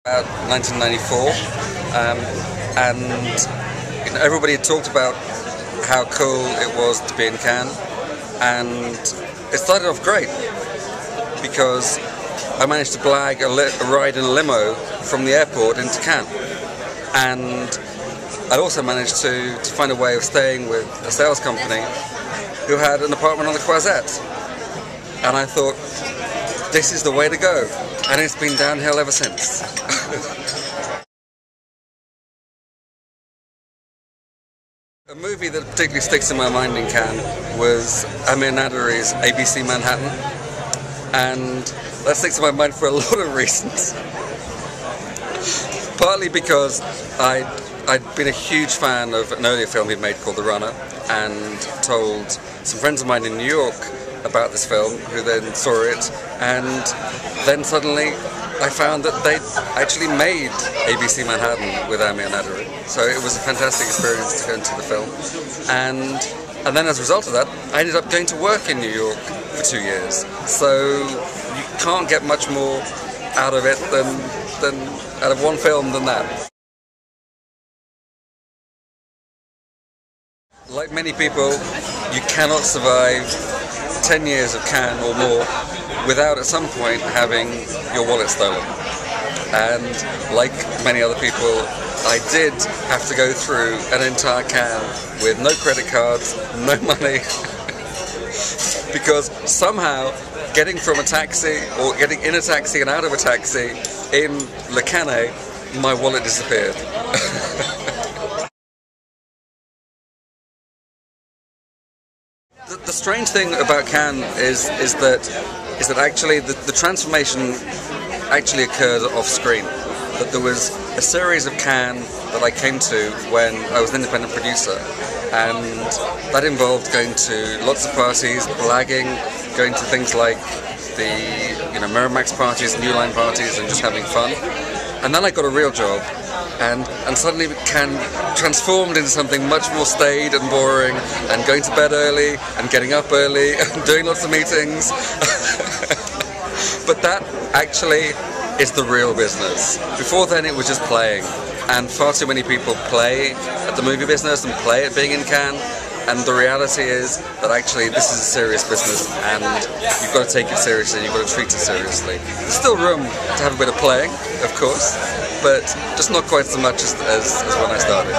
About 1994, and everybody had talked about how cool it was to be in Cannes, and it started off great because I managed to blag a ride in a limo from the airport into Cannes, and I'd also managed to find a way of staying with a sales company who had an apartment on the Croisette, and I thought, this is the way to go, and it's been downhill ever since. A movie that particularly sticks in my mind in Cannes was Amir Naderi's ABC Manhattan, and that sticks in my mind for a lot of reasons. Partly because I'd been a huge fan of an earlier film he'd made called The Runner, and told some friends of mine in New York about this film, who then saw it, and then suddenly I found that they'd actually made ABC Manhattan with Amir Naderi. So it was a fantastic experience to go into the film. And then as a result of that, I ended up going to work in New York for 2 years. So you can't get much more out of it than out of one film than that. Like many people, you cannot survive 10 years of Cannes or more without at some point having your wallet stolen. And like many other people, I did have to go through an entire Cannes with no credit cards, no money, because somehow getting from a taxi or getting in a taxi and out of a taxi in Le Cannet, my wallet disappeared. The strange thing about Cannes is that actually the transformation actually occurred off screen. That there was a series of Cannes that I came to when I was an independent producer, and that involved going to lots of parties, blagging, going to things like the Miramax parties, New Line parties, and just having fun. And then I got a real job, and suddenly Cannes transformed into something much more staid and boring, and going to bed early, and getting up early, and doing lots of meetings. But that actually is the real business. Before then it was just playing, and far too many people play at the movie business and play at being in Cannes, and the reality is that actually this is a serious business, and you've got to take it seriously, you've got to treat it seriously. There's still room to have a bit of playing, of course, but just not quite so much as when I started.